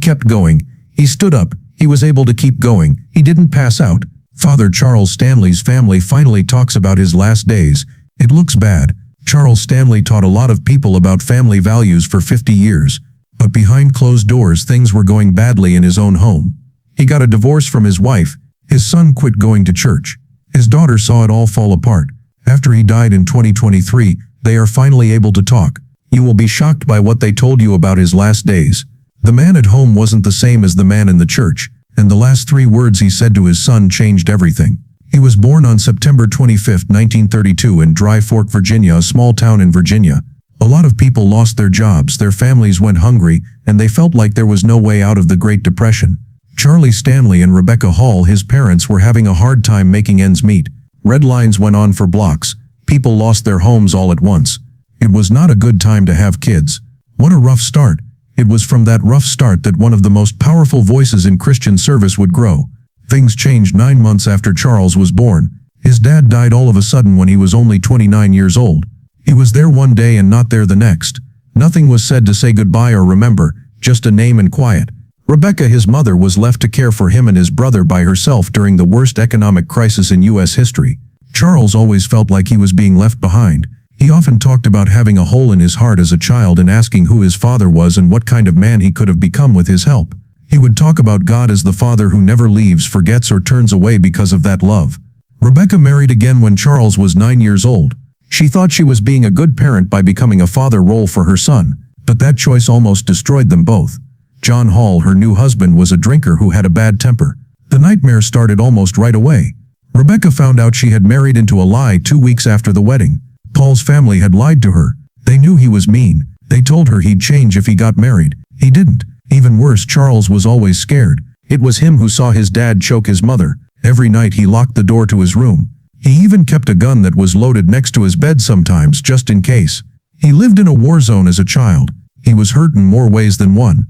kept going. He stood up. He was able to keep going. He didn't pass out. Father Charles Stanley's family finally talks about his last days. It looks bad. Charles Stanley taught a lot of people about family values for 50 years. But behind closed doors, things were going badly in his own home. He got a divorce from his wife. His son quit going to church. His daughter saw it all fall apart. After he died in 2023, they are finally able to talk. You will be shocked by what they told you about his last days. The man at home wasn't the same as the man in the church, and the last 3 words he said to his son changed everything. He was born on September 25, 1932 in Dry Fork, Virginia, a small town in Virginia. A lot of people lost their jobs, their families went hungry, and they felt like there was no way out of the Great Depression. Charlie Stanley and Rebecca Hall, his parents, were having a hard time making ends meet. Red lines went on for blocks. People lost their homes all at once. It was not a good time to have kids. What a rough start. It was from that rough start that one of the most powerful voices in Christian service would grow. Things changed 9 months after Charles was born. His dad died all of a sudden when he was only 29 years old. He was there one day and not there the next. Nothing was said to say goodbye or remember, just a name and quiet. Rebecca, his mother, was left to care for him and his brother by herself during the worst economic crisis in U.S. history. Charles always felt like he was being left behind. He often talked about having a hole in his heart as a child and asking who his father was and what kind of man he could have become with his help. He would talk about God as the father who never leaves, forgets, or turns away because of that love. Rebecca married again when Charles was 9 years old. She thought she was being a good parent by becoming a father role for her son, but that choice almost destroyed them both. John Hall, her new husband, was a drinker who had a bad temper. The nightmare started almost right away. Rebecca found out she had married into a lie 2 weeks after the wedding. Paul's family had lied to her. They knew he was mean. They told her he'd change if he got married. He didn't. Even worse, Charles was always scared. It was him who saw his dad choke his mother. Every night he locked the door to his room. He even kept a gun that was loaded next to his bed sometimes, just in case. He lived in a war zone as a child. He was hurt in more ways than one.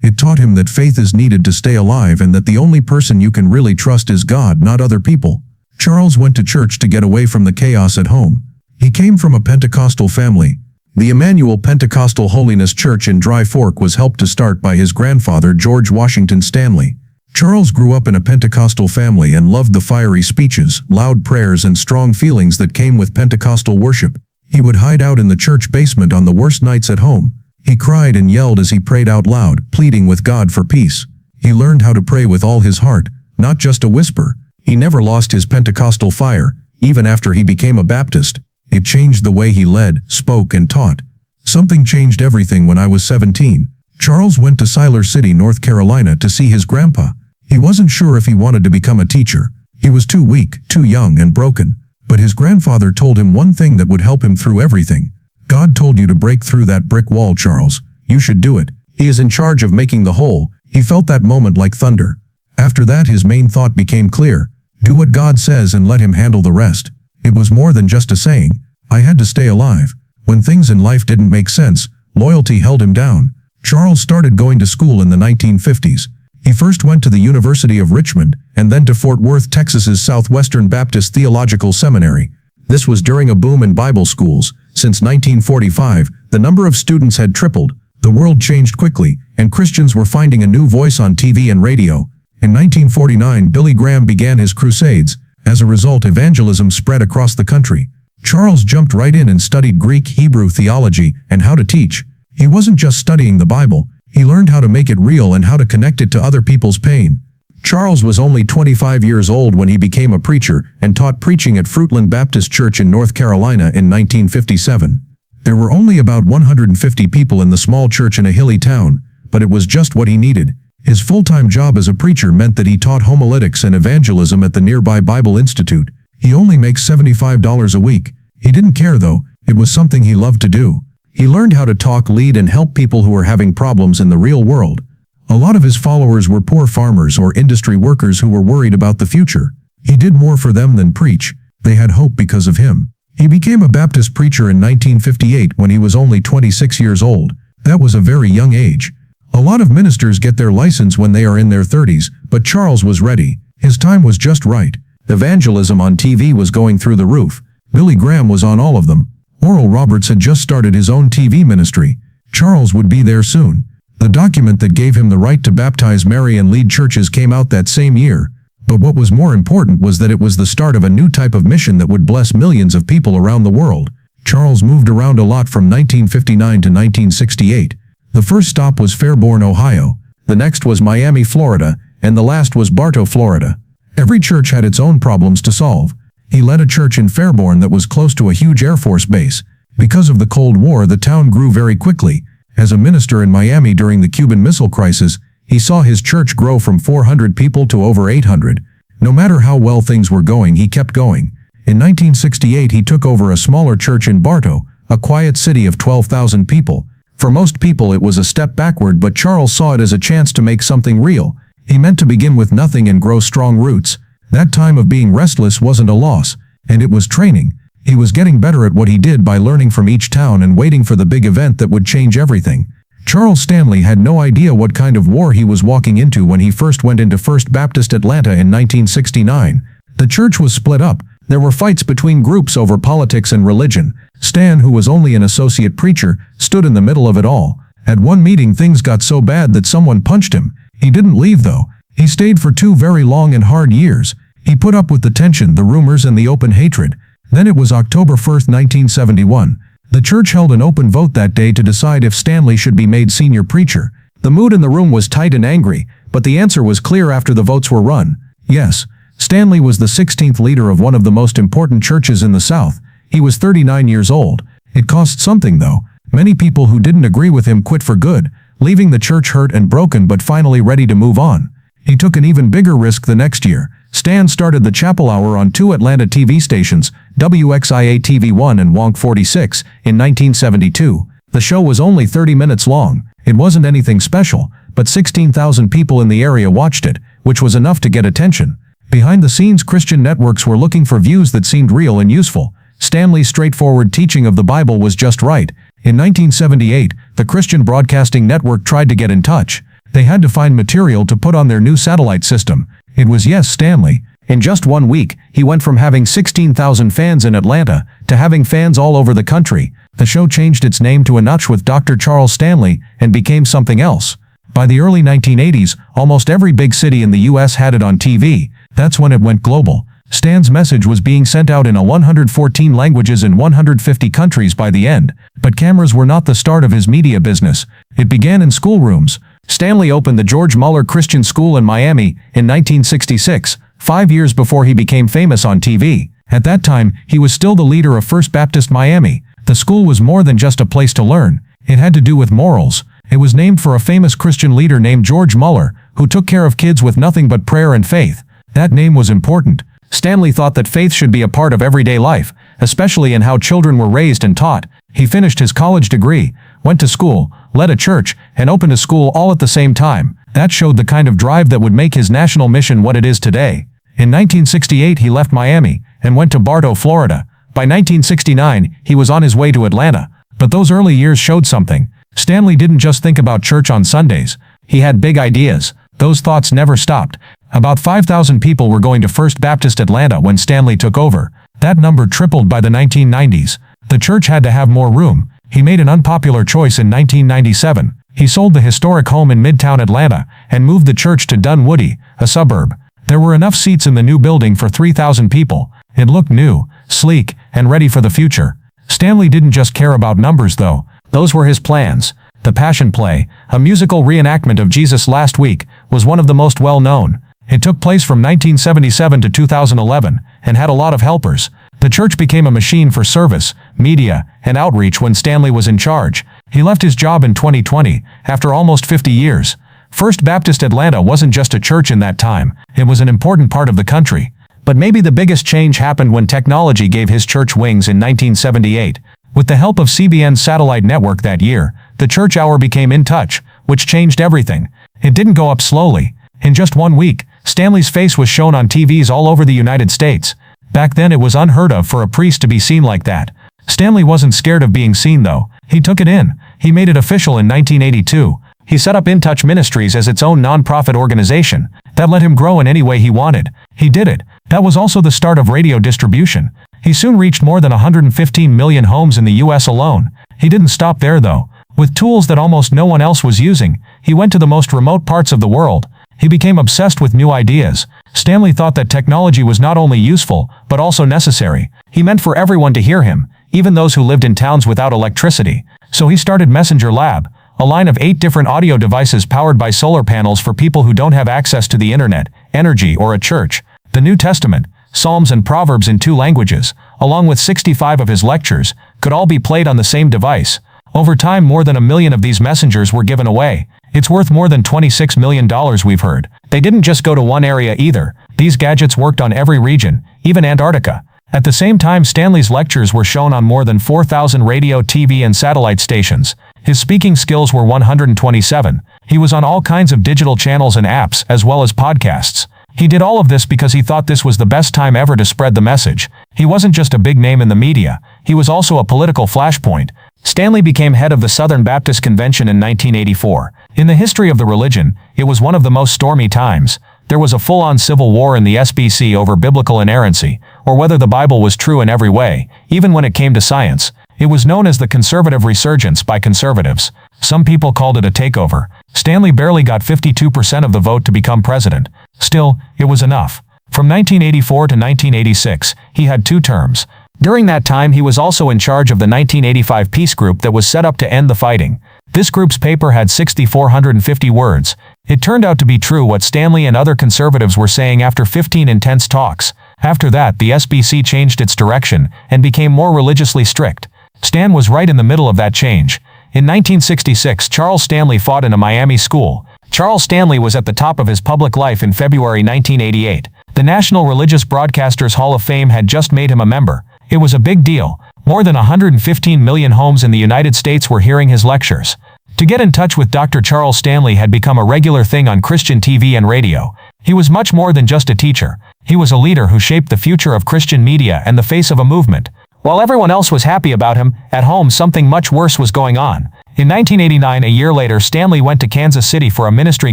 It taught him that faith is needed to stay alive and that the only person you can really trust is God, not other people. Charles went to church to get away from the chaos at home. He came from a Pentecostal family. The Emmanuel Pentecostal Holiness Church in Dry Fork was helped to start by his grandfather, George Washington Stanley. Charles grew up in a Pentecostal family and loved the fiery speeches, loud prayers, and strong feelings that came with Pentecostal worship. He would hide out in the church basement on the worst nights at home. He cried and yelled as he prayed out loud, pleading with God for peace. He learned how to pray with all his heart, not just a whisper. He never lost his Pentecostal fire, even after he became a Baptist. It changed the way he led, spoke, and taught. Something changed everything when I was 17. Charles went to Siler City, North Carolina to see his grandpa. He wasn't sure if he wanted to become a teacher. He was too weak, too young, and broken. But his grandfather told him one thing that would help him through everything. God told you to break through that brick wall, Charles. You should do it. He is in charge of making the hole. He felt that moment like thunder. After that, his main thought became clear. Do what God says and let him handle the rest. It was more than just a saying. I had to stay alive. When things in life didn't make sense, loyalty held him down. Charles started going to school in the 1950s. He first went to the University of Richmond and then to Fort Worth, Texas's Southwestern Baptist Theological Seminary. This was during a boom in Bible schools. Since 1945, the number of students had tripled. The world changed quickly, and Christians were finding a new voice on TV and radio. In 1949, Billy Graham began his crusades. As a result, evangelism spread across the country. Charles jumped right in and studied Greek, Hebrew theology, and how to teach. He wasn't just studying the Bible. He learned how to make it real and how to connect it to other people's pain. Charles was only 25 years old when he became a preacher and taught preaching at Fruitland Baptist Church in North Carolina in 1957. There were only about 150 people in the small church in a hilly town, but it was just what he needed. His full-time job as a preacher meant that he taught homiletics and evangelism at the nearby Bible Institute. He only makes $75 a week. He didn't care though. It was something he loved to do. He learned how to talk, lead, and help people who were having problems in the real world. A lot of his followers were poor farmers or industry workers who were worried about the future. He did more for them than preach. They had hope because of him. He became a Baptist preacher in 1958 when he was only 26 years old. That was a very young age. A lot of ministers get their license when they are in their 30s, but Charles was ready. His time was just right. Evangelism on TV was going through the roof. Billy Graham was on all of them. Oral Roberts had just started his own TV ministry. Charles would be there soon. The document that gave him the right to baptize, marry, and lead churches came out that same year. But what was more important was that it was the start of a new type of mission that would bless millions of people around the world. Charles moved around a lot from 1959 to 1968. The first stop was Fairborn, Ohio. The next was Miami, Florida, and the last was Bartow, Florida. Every church had its own problems to solve. He led a church in Fairborn that was close to a huge Air Force base. Because of the Cold War, the town grew very quickly. As a minister in Miami during the Cuban Missile Crisis, he saw his church grow from 400 people to over 800. No matter how well things were going, he kept going. In 1968, he took over a smaller church in Bartow, a quiet city of 12,000 people. For most people, it was a step backward, but Charles saw it as a chance to make something real. He meant to begin with nothing and grow strong roots. That time of being restless wasn't a loss, and it was training. He was getting better at what he did by learning from each town and waiting for the big event that would change everything. Charles Stanley had no idea what kind of war he was walking into when he first went into First Baptist Atlanta in 1969. The church was split up. There were fights between groups over politics and religion. Stan, who was only an associate preacher, stood in the middle of it all. At one meeting, things got so bad that someone punched him. He didn't leave, though. He stayed for 2 very long and hard years. He put up with the tension, the rumors, and the open hatred. Then it was October 1st, 1971. The church held an open vote that day to decide if Stanley should be made senior preacher. The mood in the room was tight and angry, but the answer was clear after the votes were run. Yes, Stanley was the 16th leader of one of the most important churches in the South. He was 39 years old. It cost something, though. Many people who didn't agree with him quit for good, leaving the church hurt and broken but finally ready to move on. He took an even bigger risk the next year. Stan started the Chapel Hour on 2 Atlanta TV stations, WXIA-TV1 and Wonk 46, in 1972. The show was only 30 minutes long. It wasn't anything special, but 16,000 people in the area watched it, which was enough to get attention. Behind the scenes, Christian networks were looking for views that seemed real and useful. Stanley's straightforward teaching of the Bible was just right. In 1978, the Christian Broadcasting Network tried to get in touch. They had to find material to put on their new satellite system. It was Yes, Stanley. In just 1 week, he went from having 16,000 fans in Atlanta to having fans all over the country. The show changed its name to A Notch with Dr. Charles Stanley and became something else. By the early 1980s, almost every big city in the U.S. had it on TV. That's when it went global. Stan's message was being sent out in 114 languages in 150 countries by the end. But cameras were not the start of his media business. It began in schoolrooms. Stanley opened the George Muller Christian School in Miami in 1966, 5 years before he became famous on TV. At that time, he was still the leader of First Baptist Miami. The school was more than just a place to learn. It had to do with morals. It was named for a famous Christian leader named George Muller, who took care of kids with nothing but prayer and faith. That name was important. Stanley thought that faith should be a part of everyday life, especially in how children were raised and taught. He finished his college degree, went to school, led a church, and opened a school all at the same time. That showed the kind of drive that would make his national mission what it is today. In 1968, he left Miami and went to Bartow, Florida. By 1969, he was on his way to Atlanta. But those early years showed something. Stanley didn't just think about church on Sundays. He had big ideas. Those thoughts never stopped. About 5,000 people were going to First Baptist Atlanta when Stanley took over. That number tripled by the 1990s. The church had to have more room. He made an unpopular choice in 1997. He sold the historic home in Midtown Atlanta and moved the church to Dunwoody, a suburb. There were enough seats in the new building for 3,000 people. It looked new, sleek, and ready for the future. Stanley didn't just care about numbers, though. Those were his plans. The Passion Play, a musical reenactment of Jesus Last Week, was one of the most well-known. It took place from 1977 to 2011 and had a lot of helpers. The church became a machine for service, media, and outreach when Stanley was in charge. He left his job in 2020, after almost 50 years. First Baptist Atlanta wasn't just a church in that time. It was an important part of the country. But maybe the biggest change happened when technology gave his church wings in 1978. With the help of CBN's satellite network that year, the church hour became InTouch, which changed everything. It didn't go up slowly. In just 1 week, Stanley's face was shown on TVs all over the United States. Back then it was unheard of for a priest to be seen like that. Stanley wasn't scared of being seen, though. He took it in. He made it official in 1982. He set up InTouch Ministries as its own non-profit organization that let him grow in any way he wanted. He did it. That was also the start of radio distribution. He soon reached more than 115 million homes in the U.S. alone. He didn't stop there, though. With tools that almost no one else was using, he went to the most remote parts of the world. He became obsessed with new ideas. Stanley thought that technology was not only useful, but also necessary. He meant for everyone to hear him, even those who lived in towns without electricity. So he started Messenger Lab, a line of 8 different audio devices powered by solar panels for people who don't have access to the internet, energy, or a church. The New Testament, Psalms and Proverbs in 2 languages, along with 65 of his lectures, could all be played on the same device. Over time, more than 1 million of these messengers were given away. It's worth more than $26 million, we've heard. They didn't just go to one area either. These gadgets worked on every region, even Antarctica. At the same time, Stanley's lectures were shown on more than 4,000 radio, TV, and satellite stations. His speaking skills were 127. He was on all kinds of digital channels and apps, as well as podcasts. He did all of this because he thought this was the best time ever to spread the message. He wasn't just a big name in the media. He was also a political flashpoint. Stanley became head of the Southern Baptist Convention in 1984. In the history of the religion, it was one of the most stormy times. There was a full-on civil war in the SBC over biblical inerrancy, or whether the Bible was true in every way, even when it came to science. It was known as the conservative resurgence by conservatives. Some people called it a takeover. Stanley barely got 52% of the vote to become president. Still, it was enough. From 1984 to 1986, he had 2 terms. During that time, he was also in charge of the 1985 peace group that was set up to end the fighting. This group's paper had 6,450 words. It turned out to be true what Stanley and other conservatives were saying after 15 intense talks. After that, the SBC changed its direction and became more religiously strict. Stan was right in the middle of that change. In 1966, Charles Stanley fought in a Miami school. Charles Stanley was at the top of his public life in February 1988. The National Religious Broadcasters Hall of Fame had just made him a member. It was a big deal. More than 115 million homes in the United States were hearing his lectures. To get in touch with Dr. Charles Stanley had become a regular thing on Christian TV and radio. He was much more than just a teacher. He was a leader who shaped the future of Christian media and the face of a movement. While everyone else was happy about him, at home something much worse was going on. In 1989, a year later, Stanley went to Kansas City for a ministry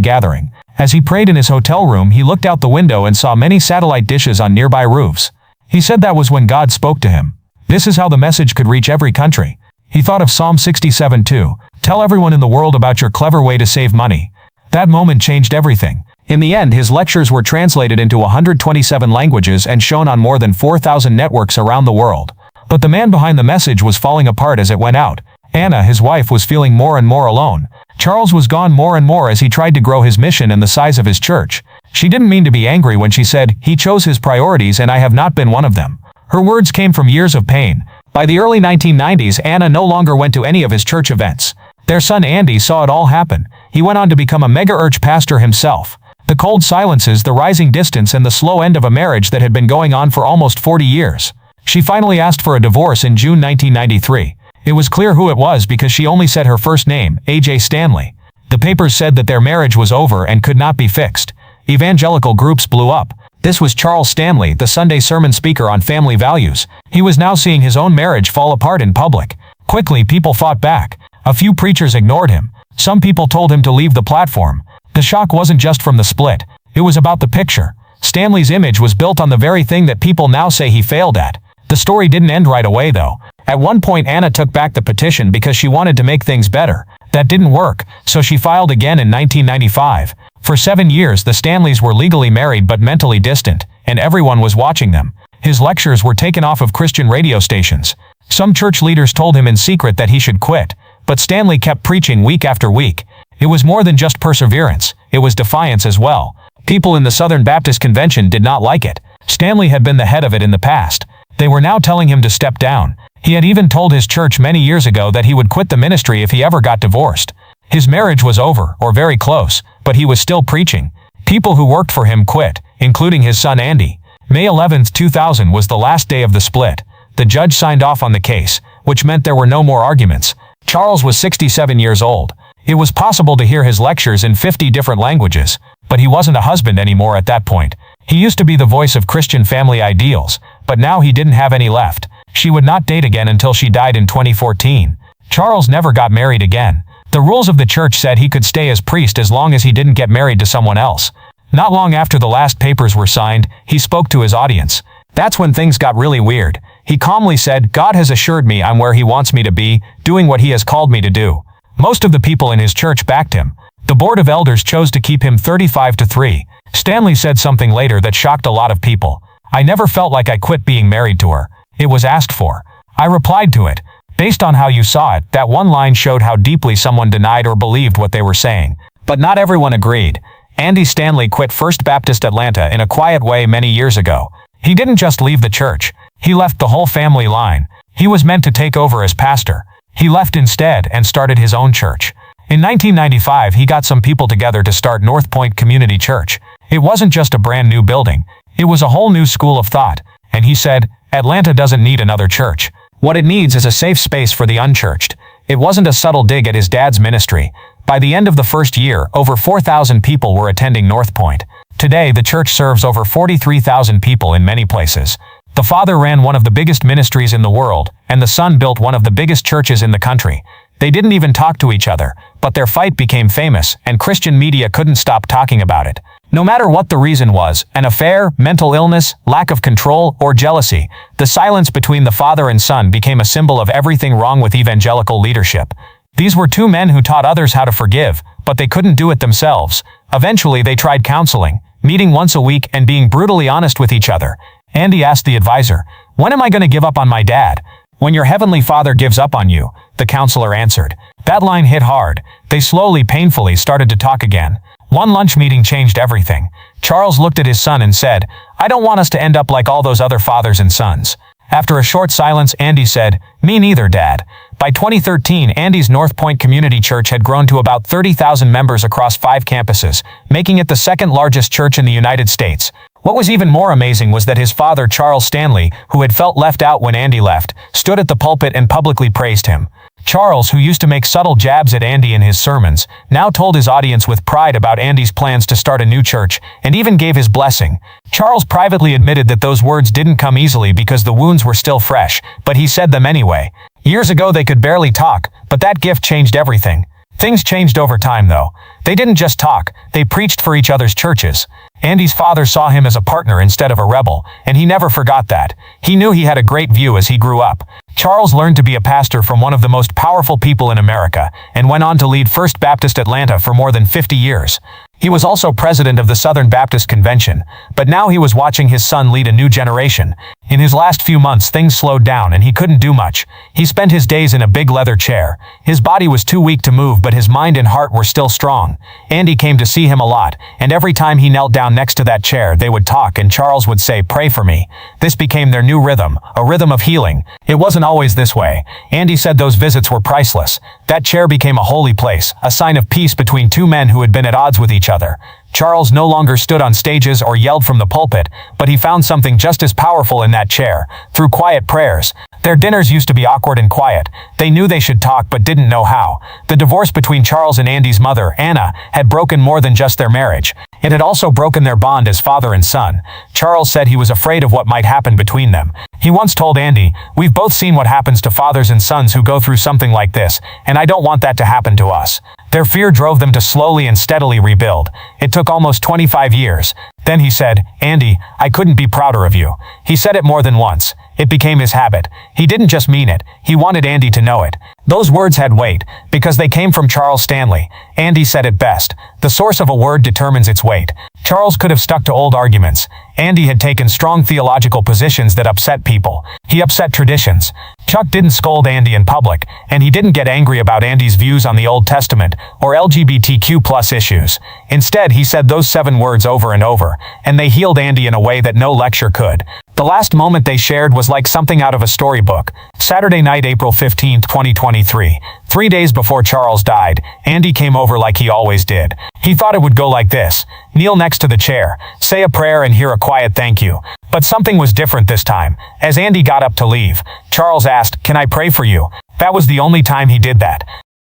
gathering. As he prayed in his hotel room, he looked out the window and saw many satellite dishes on nearby roofs. He said that was when God spoke to him. This is how the message could reach every country. He thought of Psalm 67:2. Tell everyone in the world about your clever way to save money. That moment changed everything. In the end, his lectures were translated into 127 languages and shown on more than 4,000 networks around the world. But the man behind the message was falling apart as it went out. Anna, his wife, was feeling more and more alone. Charles was gone more and more as he tried to grow his mission and the size of his church. She didn't mean to be angry when she said, "He chose his priorities and I have not been one of them." Her words came from years of pain. By the early 1990s, Anna no longer went to any of his church events. Their son Andy saw it all happen. He went on to become a mega-church pastor himself. The cold silences, the rising distance, and the slow end of a marriage that had been going on for almost 40 years. She finally asked for a divorce in June 1993. It was clear who it was because she only said her first name, A.J. Stanley. The papers said that their marriage was over and could not be fixed. Evangelical groups blew up. This was Charles Stanley, the Sunday sermon speaker on family values. He was now seeing his own marriage fall apart in public. Quickly, people fought back. A few preachers ignored him. Some people told him to leave the platform. The shock wasn't just from the split. It was about the picture. Stanley's image was built on the very thing that people now say he failed at. The story didn't end right away, though. At one point, Anna took back the petition because she wanted to make things better. That didn't work, so she filed again in 1995. For 7 years, the Stanleys were legally married but mentally distant, and everyone was watching them. His lectures were taken off of Christian radio stations. Some church leaders told him in secret that he should quit, but Stanley kept preaching week after week. It was more than just perseverance, it was defiance as well. People in the Southern Baptist Convention did not like it. Stanley had been the head of it in the past. They were now telling him to step down. He had even told his church many years ago that he would quit the ministry if he ever got divorced. His marriage was over, or very close, but he was still preaching. People who worked for him quit, including his son Andy. May 11, 2000 was the last day of the split. The judge signed off on the case, which meant there were no more arguments. Charles was 67 years old. It was possible to hear his lectures in 50 different languages, but he wasn't a husband anymore at that point. He used to be the voice of Christian family ideals, but now he didn't have any left. She would not date again until she died in 2014. Charles never got married again. The rules of the church said he could stay as priest as long as he didn't get married to someone else. Not long after the last papers were signed, he spoke to his audience. That's when things got really weird. He calmly said, "God has assured me I'm where He wants me to be, doing what He has called me to do. Most of the people in his church backed him. The board of elders chose to keep him 35-3. Stanley said something later that shocked a lot of people. "I never felt like I quit being married to her. It was asked for. I replied to it. Based on how you saw it, that one line showed how deeply someone denied or believed what they were saying. But not everyone agreed." Andy Stanley quit First Baptist Atlanta in a quiet way many years ago. He didn't just leave the church. He left the whole family line. He was meant to take over as pastor. He left instead and started his own church. In 1995, he got some people together to start North Point Community Church. It wasn't just a brand new building. It was a whole new school of thought. And he said, Atlanta doesn't need another church. What it needs is a safe space for the unchurched. It wasn't a subtle dig at his dad's ministry. By the end of the first year, over 4,000 people were attending North Point. Today, the church serves over 43,000 people in many places. The father ran one of the biggest ministries in the world, and the son built one of the biggest churches in the country. They didn't even talk to each other, but their fight became famous, and Christian media couldn't stop talking about it. No matter what the reason was, an affair, mental illness, lack of control, or jealousy, the silence between the father and son became a symbol of everything wrong with evangelical leadership. These were two men who taught others how to forgive, but they couldn't do it themselves. Eventually, they tried counseling, meeting once a week and being brutally honest with each other. Andy asked the advisor, "When am I going to give up on my dad?" "When your heavenly father gives up on you," the counselor answered. That line hit hard. They slowly, painfully started to talk again. One lunch meeting changed everything. Charles looked at his son and said, "I don't want us to end up like all those other fathers and sons." After a short silence, Andy said, "Me neither, Dad." By 2013, Andy's North Point Community Church had grown to about 30,000 members across 5 campuses, making it the second largest church in the United States. What was even more amazing was that his father, Charles Stanley, who had felt left out when Andy left, stood at the pulpit and publicly praised him. Charles, who used to make subtle jabs at Andy in his sermons, now told his audience with pride about Andy's plans to start a new church, and even gave his blessing. Charles privately admitted that those words didn't come easily because the wounds were still fresh, but he said them anyway. Years ago they could barely talk, but that gift changed everything. Things changed over time, though. They didn't just talk, they preached for each other's churches. Andy's father saw him as a partner instead of a rebel, and he never forgot that. He knew he had a great view as he grew up. Charles learned to be a pastor from one of the most powerful people in America, and went on to lead First Baptist Atlanta for more than 50 years. He was also president of the Southern Baptist Convention, but now he was watching his son lead a new generation. In his last few months, things slowed down and he couldn't do much. He spent his days in a big leather chair. His body was too weak to move, but his mind and heart were still strong. Andy came to see him a lot, and every time he knelt down next to that chair, they would talk and Charles would say, "Pray for me." This became their new rhythm, a rhythm of healing. It wasn't always this way. Andy said those visits were priceless. That chair became a holy place, a sign of peace between two men who had been at odds with each other. Charles no longer stood on stages or yelled from the pulpit, but he found something just as powerful in that chair, through quiet prayers. Their dinners used to be awkward and quiet. They knew they should talk but didn't know how. The divorce between Charles and Andy's mother, Anna, had broken more than just their marriage. It had also broken their bond as father and son. Charles said he was afraid of what might happen between them. He once told Andy, "We've both seen what happens to fathers and sons who go through something like this, and I don't want that to happen to us." Their fear drove them to slowly and steadily rebuild. It took almost 25 years. Then he said, "Andy, I couldn't be prouder of you." He said it more than once. It became his habit. He didn't just mean it. He wanted Andy to know it. Those words had weight, because they came from Charles Stanley. Andy said it best. The source of a word determines its weight. Charles could have stuck to old arguments. Andy had taken strong theological positions that upset people. He upset traditions. Chuck didn't scold Andy in public, and he didn't get angry about Andy's views on the Old Testament or LGBTQ+ issues. Instead, he said those 7 words over and over, and they healed Andy in a way that no lecture could. The last moment they shared was like something out of a storybook. Saturday night, April 15, 2023. 3 days before Charles died, Andy came over like he always did. He thought it would go like this: kneel next to the chair, say a prayer and hear a quiet thank you. But something was different this time. As Andy got up to leave, Charles asked, "Can I pray for you?" That was the only time he did that.